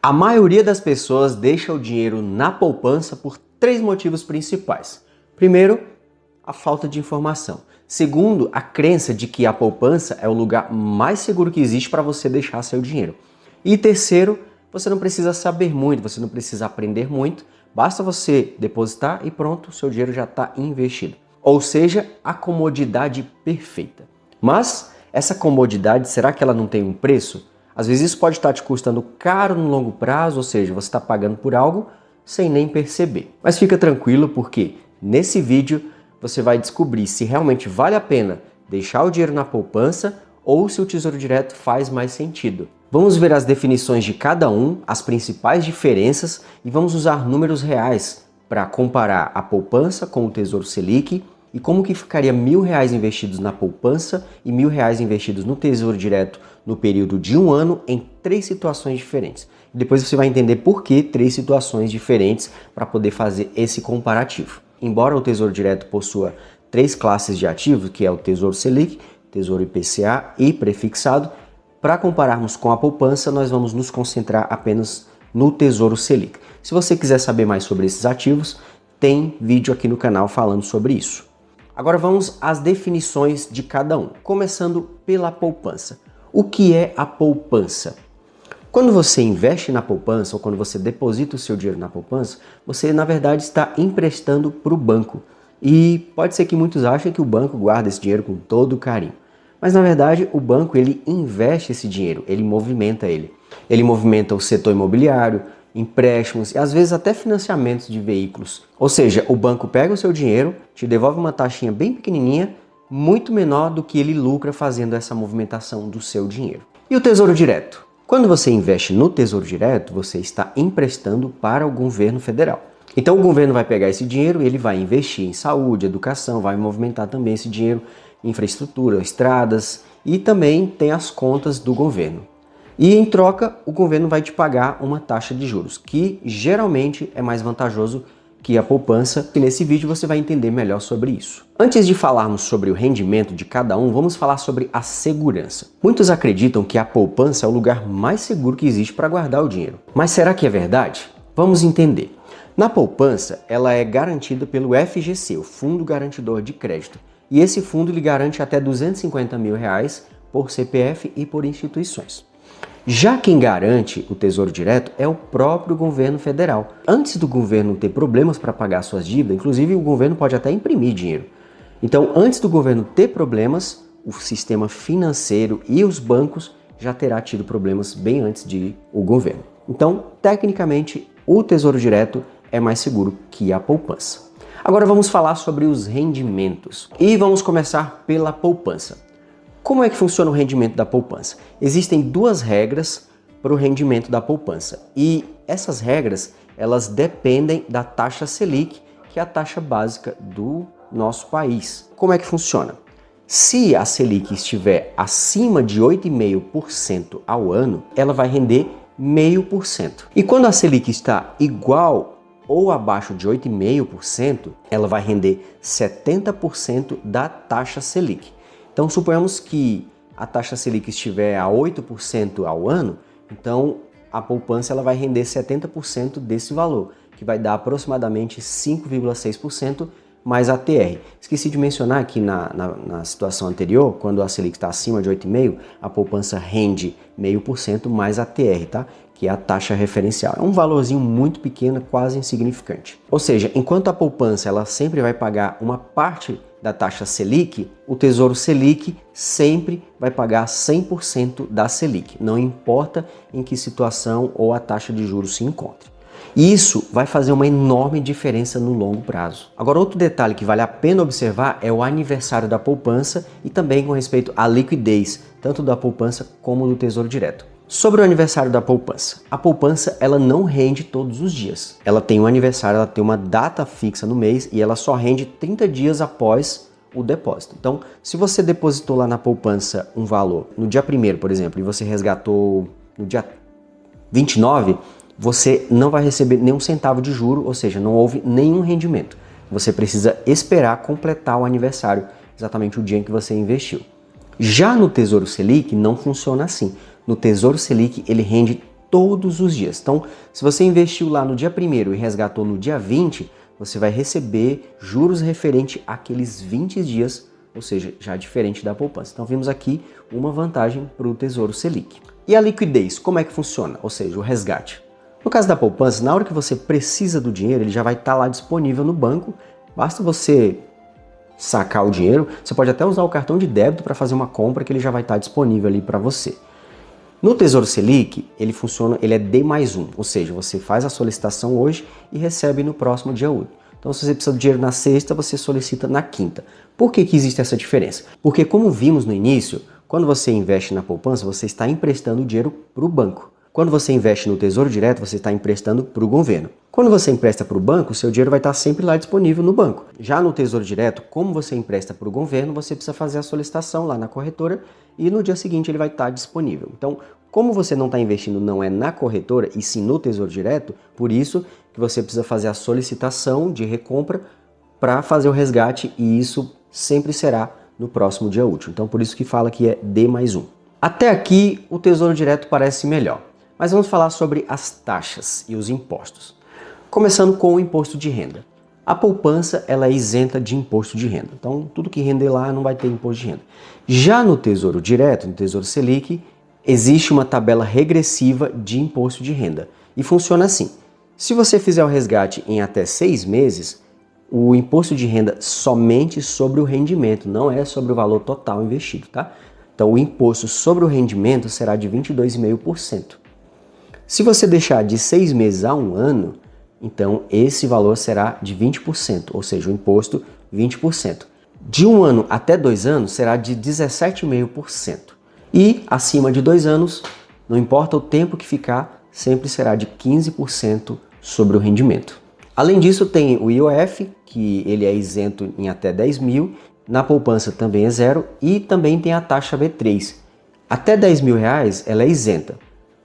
A maioria das pessoas deixa o dinheiro na poupança por três motivos principais. Primeiro, a falta de informação. Segundo, a crença de que a poupança é o lugar mais seguro que existe para você deixar seu dinheiro. E terceiro, você não precisa saber muito, você não precisa aprender muito, basta você depositar e pronto, seu dinheiro já está investido. Ou seja, a comodidade perfeita. Mas essa comodidade, será que ela não tem um preço? Às vezes isso pode estar te custando caro no longo prazo, ou seja, você está pagando por algo sem nem perceber. Mas fica tranquilo porque nesse vídeo você vai descobrir se realmente vale a pena deixar o dinheiro na poupança ou se o Tesouro Direto faz mais sentido. Vamos ver as definições de cada um, as principais diferenças e vamos usar números reais para comparar a poupança com o Tesouro Selic e como que ficaria R$1.000 investidos na poupança e R$1.000 investidos no Tesouro Direto no período de um ano em três situações diferentes. Depois você vai entender por que três situações diferentes para poder fazer esse comparativo. Embora o Tesouro Direto possua três classes de ativos, que é o Tesouro Selic, Tesouro IPCA e prefixado, para compararmos com a poupança, nós vamos nos concentrar apenas no Tesouro Selic. Se você quiser saber mais sobre esses ativos, tem vídeo aqui no canal falando sobre isso. Agora vamos às definições de cada um, começando pela poupança. O que é a poupança? Quando você investe na poupança ou quando você deposita o seu dinheiro na poupança, você na verdade está emprestando para o banco. E pode ser que muitos achem que o banco guarda esse dinheiro com todo carinho. Mas na verdade o banco ele investe esse dinheiro, ele movimenta ele. Ele movimenta o setor imobiliário, empréstimos e às vezes até financiamentos de veículos. Ou seja, o banco pega o seu dinheiro, te devolve uma taxinha bem pequenininha, muito menor do que ele lucra fazendo essa movimentação do seu dinheiro. E o Tesouro Direto? Quando você investe no Tesouro Direto, você está emprestando para o governo federal. Então o governo vai pegar esse dinheiro e ele vai investir em saúde, educação, vai movimentar também esse dinheiro em infraestrutura, estradas e também tem as contas do governo. E em troca, o governo vai te pagar uma taxa de juros, que geralmente é mais vantajoso que a poupança, e nesse vídeo você vai entender melhor sobre isso. Antes de falarmos sobre o rendimento de cada um, vamos falar sobre a segurança. Muitos acreditam que a poupança é o lugar mais seguro que existe para guardar o dinheiro. Mas será que é verdade? Vamos entender. Na poupança, ela é garantida pelo FGC, o Fundo Garantidor de Crédito. E esse fundo lhe garante até R$250 mil por CPF e por instituições. Já quem garante o Tesouro Direto é o próprio governo federal. Antes do governo ter problemas para pagar suas dívidas, inclusive o governo pode até imprimir dinheiro. Então, antes do governo ter problemas, o sistema financeiro e os bancos já terá tido problemas bem antes de o governo. Então, tecnicamente, o Tesouro Direto é mais seguro que a poupança. Agora vamos falar sobre os rendimentos. E vamos começar pela poupança. Como é que funciona o rendimento da poupança? Existem duas regras para o rendimento da poupança e essas regras elas dependem da taxa Selic, que é a taxa básica do nosso país. Como é que funciona? Se a Selic estiver acima de 8,5% ao ano, ela vai render 0,5%. E quando a Selic está igual ou abaixo de 8,5%, ela vai render 70% da taxa Selic. Então, suponhamos que a taxa Selic estiver a 8% ao ano, então a poupança ela vai render 70% desse valor, que vai dar aproximadamente 5,6% mais a TR. Esqueci de mencionar que na situação anterior, quando a Selic está acima de 8,5%, a poupança rende 0,5% mais a TR, tá? Que é a taxa referencial. É um valorzinho muito pequeno, quase insignificante. Ou seja, enquanto a poupança ela sempre vai pagar uma parte da taxa Selic, o Tesouro Selic sempre vai pagar 100% da Selic, não importa em que situação ou a taxa de juros se encontre. E isso vai fazer uma enorme diferença no longo prazo. Agora, outro detalhe que vale a pena observar é o aniversário da poupança e também com respeito à liquidez, tanto da poupança como do Tesouro Direto. Sobre o aniversário da poupança. A poupança ela não rende todos os dias. Ela tem um aniversário, ela tem uma data fixa no mês e ela só rende 30 dias após o depósito. Então, se você depositou lá na poupança um valor no dia 1º, por exemplo, e você resgatou no dia 29, você não vai receber nenhum centavo de juro, ou seja, não houve nenhum rendimento. Você precisa esperar completar o aniversário, exatamente o dia em que você investiu. Já no Tesouro Selic não funciona assim. No Tesouro Selic ele rende todos os dias. Então, se você investiu lá no dia 1º e resgatou no dia 20, você vai receber juros referente àqueles 20 dias, ou seja, já diferente da poupança. Então, vimos aqui uma vantagem para o Tesouro Selic. E a liquidez, como é que funciona? Ou seja, o resgate. No caso da poupança, na hora que você precisa do dinheiro, ele já vai estar lá disponível no banco. Basta você sacar o dinheiro, você pode até usar o cartão de débito para fazer uma compra que ele já vai estar disponível ali para você. No Tesouro Selic, ele funciona, ele é D+1, ou seja, você faz a solicitação hoje e recebe no próximo dia útil. Então, se você precisa do dinheiro na sexta, você solicita na quinta. Por que existe essa diferença? Porque, como vimos no início, quando você investe na poupança, você está emprestando o dinheiro para o banco. Quando você investe no Tesouro Direto, você está emprestando para o governo. Quando você empresta para o banco, o seu dinheiro vai estar sempre lá disponível no banco. Já no Tesouro Direto, como você empresta para o governo, você precisa fazer a solicitação lá na corretora e no dia seguinte ele vai estar disponível. Então, como você não está investindo não é na corretora e sim no Tesouro Direto, por isso que você precisa fazer a solicitação de recompra para fazer o resgate e isso sempre será no próximo dia útil. Então, por isso que fala que é D+1. Até aqui, o Tesouro Direto parece melhor. Mas vamos falar sobre as taxas e os impostos. Começando com o imposto de renda. A poupança ela é isenta de imposto de renda. Então, tudo que render lá não vai ter imposto de renda. Já no Tesouro Direto, no Tesouro Selic, existe uma tabela regressiva de imposto de renda. E funciona assim. Se você fizer o resgate em até 6 meses, o imposto de renda somente sobre o rendimento, não é sobre o valor total investido, tá? Então, o imposto sobre o rendimento será de 22,5%. Se você deixar de 6 meses a 1 ano, então esse valor será de 20%, ou seja, o imposto 20%. De 1 ano até 2 anos será de 17,5%. E acima de 2 anos, não importa o tempo que ficar, sempre será de 15% sobre o rendimento. Além disso, tem o IOF, que ele é isento em até 10 mil, na poupança também é zero, e também tem a taxa B3. Até 10 mil reais ela é isenta.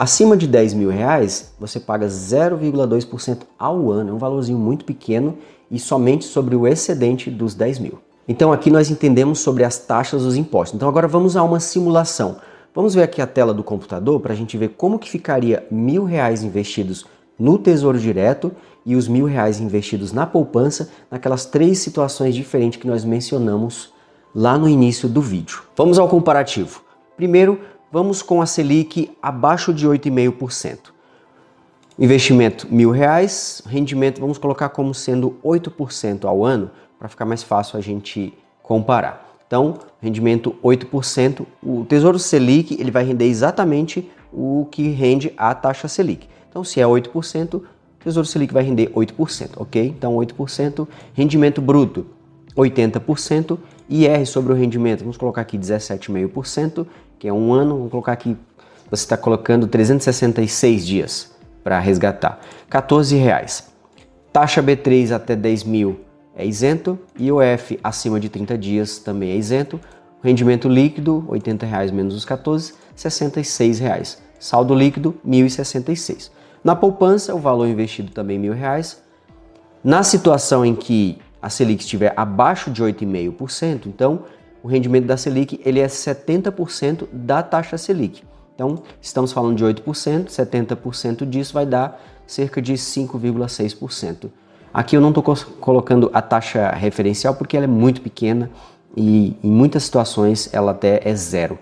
Acima de 10 mil reais, você paga 0,2% ao ano, é um valorzinho muito pequeno e somente sobre o excedente dos 10 mil. Então aqui nós entendemos sobre as taxas dos impostos. Então agora vamos a uma simulação. Vamos ver aqui a tela do computador para a gente ver como que ficaria R$1.000 investidos no Tesouro Direto e os R$1.000 investidos na poupança, naquelas 3 situações diferentes que nós mencionamos lá no início do vídeo. Vamos ao comparativo. Primeiro, vamos com a Selic abaixo de 8,5%. Investimento R$1.000, rendimento vamos colocar como sendo 8% ao ano, para ficar mais fácil a gente comparar. Então, rendimento 8%, o Tesouro Selic ele vai render exatamente o que rende a taxa Selic. Então, se é 8%, o Tesouro Selic vai render 8%, ok? Então, 8%, rendimento bruto 80%, IR sobre o rendimento, vamos colocar aqui 17,5%, que é 1 ano, vamos colocar aqui, você está colocando 366 dias para resgatar, R$14. Taxa B3 até 10 mil é isento, IOF acima de 30 dias também é isento, rendimento líquido, R$80 menos os 14, R$66. Saldo líquido, R$1.066. Na poupança, o valor investido também R$1.000. Na situação em que a Selic estiver abaixo de 8,5%, então o rendimento da Selic ele é 70% da taxa Selic. Então, estamos falando de 8%, 70% disso vai dar cerca de 5,6%. Aqui eu não estou colocando a taxa referencial porque ela é muito pequena e em muitas situações ela até é zero.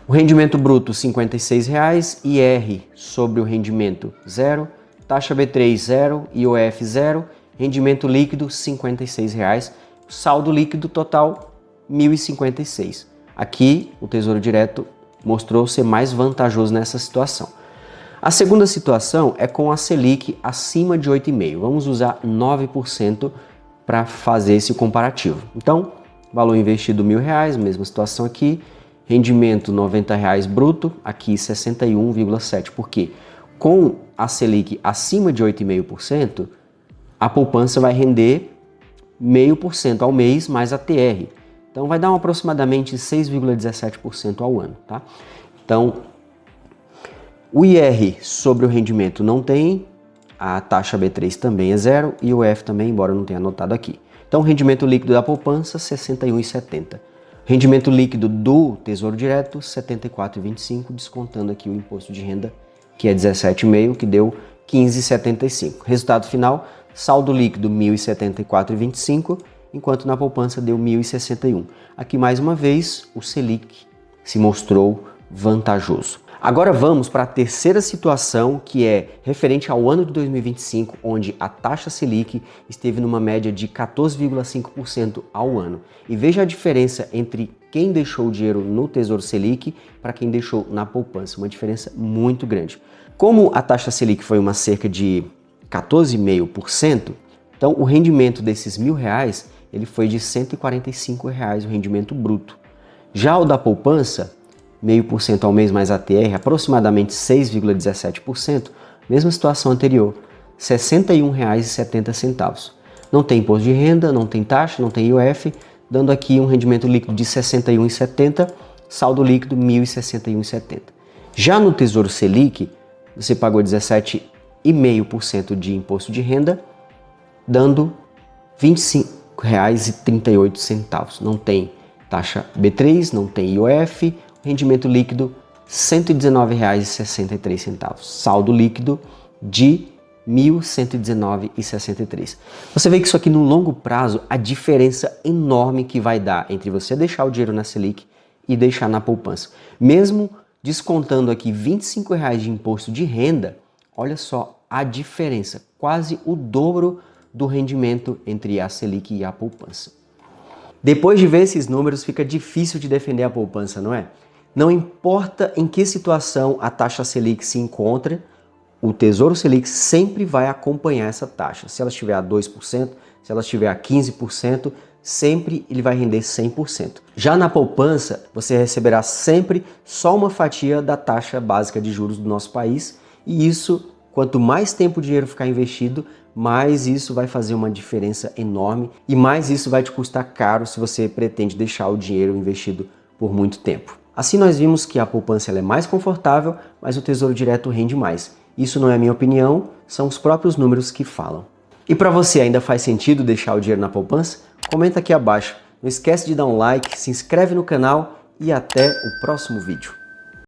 O rendimento bruto R$56, IR sobre o rendimento zero, taxa B3 zero, IOF zero, rendimento líquido R$56, saldo líquido total R$1.056. Aqui o Tesouro Direto mostrou ser mais vantajoso nessa situação. A segunda situação é com a Selic acima de 8,5%. Vamos usar 9% para fazer esse comparativo. Então, valor investido R$1.000, mesma situação aqui. Rendimento R$90 bruto, aqui 61,7%. Por quê? Com a Selic acima de 8,5%, a poupança vai render 0,5% ao mês mais a TR. Então vai dar aproximadamente 6,17% ao ano, tá? Então, o IR sobre o rendimento não tem, a taxa B3 também é zero e o F também, embora eu não tenha anotado aqui. Então, rendimento líquido da poupança, 61,70. Rendimento líquido do Tesouro Direto, 74,25, descontando aqui o imposto de renda que é 17,5, que deu 15,75. Resultado final, saldo líquido 1.074,25, enquanto na poupança deu 1.061. Aqui mais uma vez o Selic se mostrou vantajoso. Agora vamos para a terceira situação, que é referente ao ano de 2025, onde a taxa Selic esteve numa média de 14,5% ao ano. E veja a diferença entre quem deixou o dinheiro no Tesouro Selic para quem deixou na poupança, uma diferença muito grande. Como a taxa Selic foi uma cerca de 14,5%, então o rendimento desses R$1.000 ele foi de R$145, o rendimento bruto. Já o da poupança, 0,5% ao mês mais ATR, aproximadamente 6,17%, mesma situação anterior, R$ 61,70. Não tem imposto de renda, não tem taxa, não tem IOF, dando aqui um rendimento líquido de R$ 61,70, saldo líquido R$ 1.061,70. Já no Tesouro Selic, você pagou 17,5% de imposto de renda, dando R$ 25,38. Não tem taxa B3, não tem IOF, rendimento líquido R$ 119,63, saldo líquido de R$ 1.119,63. Você vê que isso aqui no longo prazo, a diferença enorme que vai dar entre você deixar o dinheiro na Selic e deixar na poupança. Mesmo descontando aqui R$ 25,00 de imposto de renda, olha só a diferença, quase o dobro do rendimento entre a Selic e a poupança. Depois de ver esses números, fica difícil de defender a poupança, não é? Não importa em que situação a taxa Selic se encontra, o Tesouro Selic sempre vai acompanhar essa taxa. Se ela estiver a 2%, se ela estiver a 15%, sempre ele vai render 100%. Já na poupança, você receberá sempre só uma fatia da taxa básica de juros do nosso país, e isso, quanto mais tempo o dinheiro ficar investido, mais isso vai fazer uma diferença enorme e mais isso vai te custar caro se você pretende deixar o dinheiro investido por muito tempo. Assim nós vimos que a poupança ela é mais confortável, mas o Tesouro Direto rende mais. Isso não é minha opinião, são os próprios números que falam. E para você, ainda faz sentido deixar o dinheiro na poupança? Comenta aqui abaixo. Não esquece de dar um like, se inscreve no canal e até o próximo vídeo.